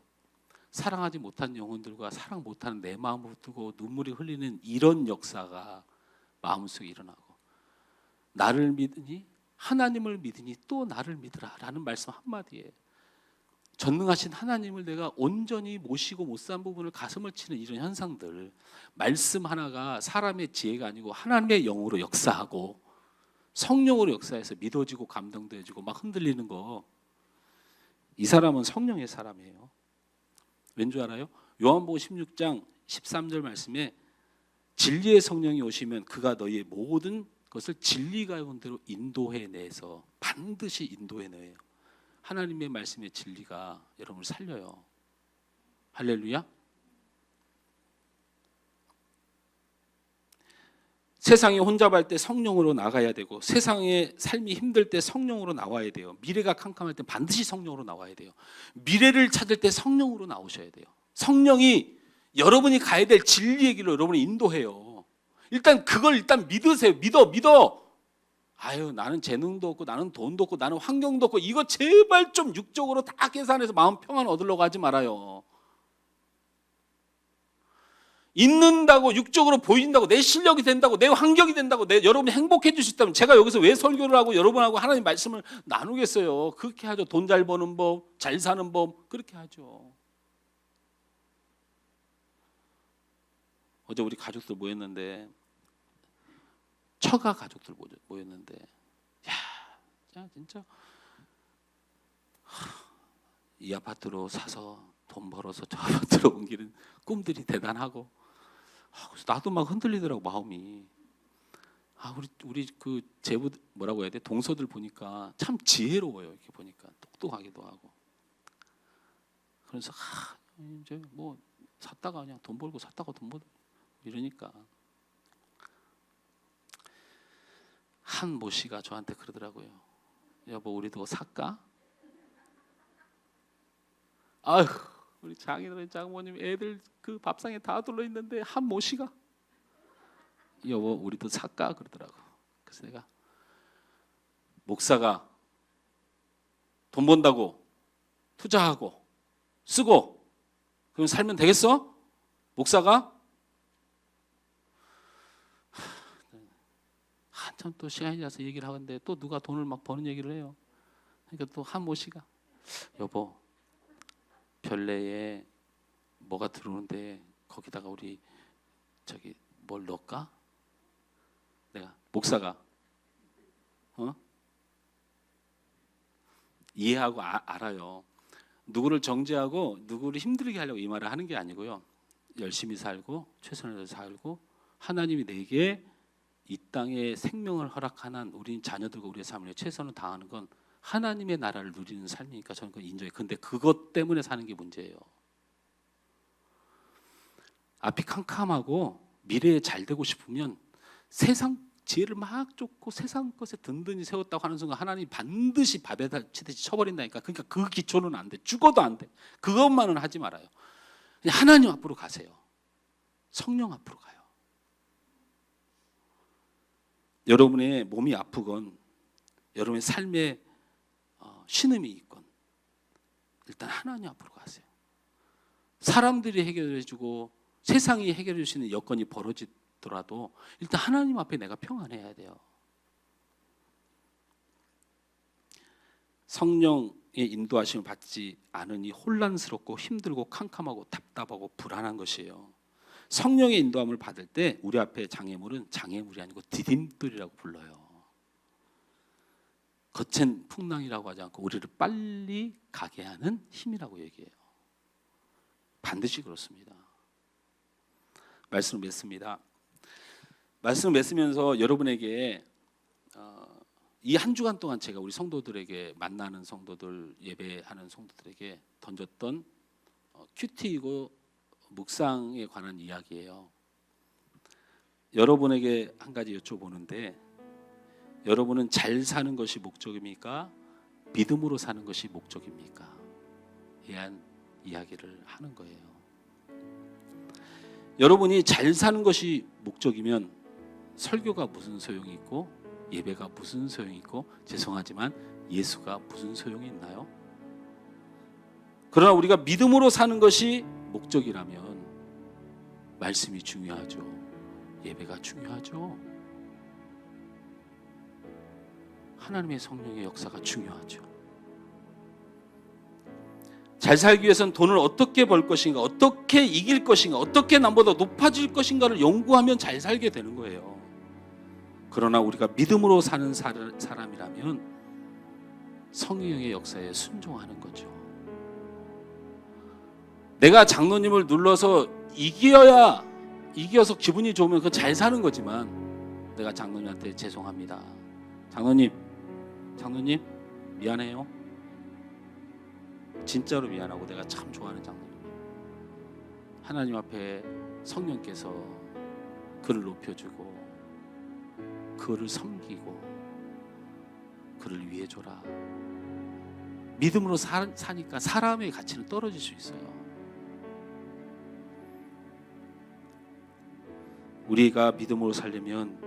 사랑하지 못한 영혼들과 사랑 못하는 내 마음을 두고 눈물이 흘리는 이런 역사가 마음속에 일어나고, 나를 믿으니 하나님을 믿으니 또 나를 믿으라 라는 말씀 한마디에 전능하신 하나님을 내가 온전히 모시고 못 산 부분을 가슴을 치는 이런 현상들, 말씀 하나가 사람의 지혜가 아니고 하나님의 영으로 역사하고 성령으로 역사해서 믿어지고 감동되어지고 막 흔들리는 거, 이 사람은 성령의 사람이에요. 왠 줄 알아요? 요한복음 16장 13절 말씀에 진리의 성령이 오시면 그가 너희의 모든 것을 진리 가운데로 인도해내서, 반드시 인도해내요. 하나님의 말씀의 진리가 여러분을 살려요. 할렐루야. 세상이 혼잡할 때 성령으로 나가야 되고, 세상의 삶이 힘들 때 성령으로 나와야 돼요. 미래가 캄캄할 때 반드시 성령으로 나와야 돼요. 미래를 찾을 때 성령으로 나오셔야 돼요. 성령이 여러분이 가야 될 진리의 길로 여러분을 인도해요. 일단 그걸 믿으세요. 믿어. 아유, 나는 재능도 없고 나는 돈도 없고 나는 환경도 없고, 이거 제발 좀 육적으로 다 계산해서 마음 평안 얻으려고 하지 말아요. 있는다고, 육적으로 보인다고, 내 실력이 된다고, 내 환경이 된다고, 여러분이 행복해질 수 있다면 제가 여기서 왜 설교를 하고 여러분하고 하나님 말씀을 나누겠어요? 그렇게 하죠. 돈 잘 버는 법, 잘 사는 법, 그렇게 하죠. 어제 우리 가족들 모였는데, 처가 가족들 모였는데, 야, 진짜 이 아파트로 사서 돈 벌어서 저 아파트로 옮기는 꿈들이 대단하고, 그래서 나도 막 흔들리더라고, 마음이. 우리 그 제부 뭐라고 해야 돼? 동서들 보니까 참 지혜로워요. 이렇게 보니까 똑똑하기도 하고. 그래서 이제 뭐 샀다가 그냥 돈 벌고 샀다가 돈 벌고 이러니까, 한 모씨가 저한테 그러더라고요. 여보, 우리도 살까? 아휴, 우리 장인어른, 장모님, 애들 그 밥상에 다 둘러 있는데 한 모씨가 여보, 우리도 살까? 그러더라고. 그래서 내가, 목사가 돈 번다고 투자하고 쓰고 그럼 살면 되겠어? 목사가? 한참 또 시간이 나서 얘기를 하는데 또 누가 돈을 막 버는 얘기를 해요. 그러니까 또 한 모씨가, 여보, 별내에 뭐가 들어오는데 거기다가 우리 저기 뭘 넣을까? 내가, 목사가 이해하고 알아요. 누구를 정죄하고 누구를 힘들게 하려고 이 말을 하는 게 아니고요. 열심히 살고 최선을 다해서 살고 하나님이 내게 이 땅에 생명을 허락하는 우리 자녀들과 우리의 삶을 위해 최선을 다하는 건 하나님의 나라를 누리는 삶이니까 저는 그건 인정해요. 근데 그것 때문에 사는 게 문제예요. 앞이 캄캄하고 미래에 잘 되고 싶으면 세상 지혜를 막 쫓고 세상 것에 든든히 세웠다고 하는 순간 하나님이 반드시 밥에 치듯이 쳐버린다니까. 그러니까 그 기초는 안 돼. 죽어도 안 돼. 그것만은 하지 말아요. 그냥 하나님 앞으로 가세요. 성령 앞으로 가요. 여러분의 몸이 아프건 여러분의 삶에 신음이 있건 일단 하나님 앞으로 가세요. 사람들이 해결해주고 세상이 해결해 주시는 여건이 벌어지더라도 일단 하나님 앞에 내가 평안해야 돼요. 성령의 인도하심을 받지 않으니 혼란스럽고 힘들고 캄캄하고 답답하고 불안한 것이에요. 성령의 인도함을 받을 때 우리 앞에 장애물은 장애물이 아니고 디딤돌이라고 불러요. 거센 풍랑이라고 하지 않고 우리를 빨리 가게 하는 힘이라고 얘기해요. 반드시 그렇습니다. 말씀을 맺습니다. 말씀을 맺으면서 여러분에게 이 한 주간 동안 제가 우리 성도들에게 만나는 성도들, 예배하는 성도들에게 던졌던 큐티이고 묵상에 관한 이야기예요. 여러분에게 한 가지 여쭤보는데 여러분은 잘 사는 것이 목적입니까? 믿음으로 사는 것이 목적입니까? 대한 이야기를 하는 거예요. 여러분이 잘 사는 것이 목적이면 설교가 무슨 소용이 있고 예배가 무슨 소용이 있고 죄송하지만 예수가 무슨 소용이 있나요? 그러나 우리가 믿음으로 사는 것이 목적이라면 말씀이 중요하죠. 예배가 중요하죠. 하나님의 성령의 역사가 중요하죠. 잘 살기 위해서는 돈을 어떻게 벌 것인가, 어떻게 이길 것인가, 어떻게 남보다 높아질 것인가를 연구하면 잘 살게 되는 거예요. 그러나 우리가 믿음으로 사는 사람이라면 성령의 역사에 순종하는 거죠. 내가 장로님을 눌러서 이겨서 기분이 좋으면 그건 잘 사는 거지만 내가 장로님한테 죄송합니다. 장로님 미안해요. 진짜로 미안하고 내가 참 좋아하는 장로님. 하나님 앞에 성령께서 그를 높여주고 그를 섬기고 그를 위해 줘라. 믿음으로 사니까 사람의 가치는 떨어질 수 있어요. 우리가 믿음으로 살려면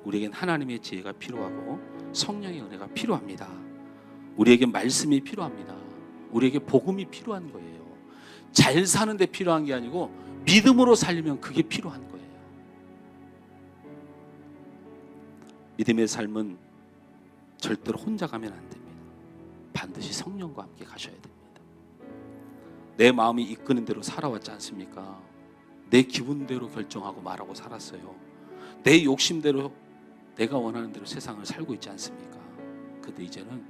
우리에겐 하나님의 지혜가 필요하고 성령의 은혜가 필요합니다. 우리에겐 말씀이 필요합니다. 우리에게 복음이 필요한 거예요. 잘 사는 데 필요한 게 아니고 믿음으로 살려면 그게 필요한 거예요. 믿음의 삶은 절대로 혼자 가면 안 됩니다. 반드시 성령과 함께 가셔야 됩니다. 내 마음이 이끄는 대로 살아왔지 않습니까? 내 기분대로 결정하고 말하고 살았어요. 내 욕심대로 내가 원하는 대로 세상을 살고 있지 않습니까? 근데 이제는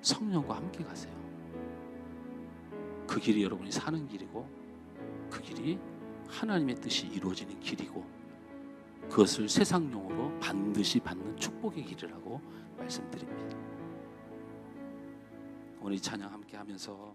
성령과 함께 가세요. 그 길이 여러분이 사는 길이고 그 길이 하나님의 뜻이 이루어지는 길이고 그것을 세상용으로 반드시 받는 축복의 길이라고 말씀드립니다. 오늘 이 찬양 함께 하면서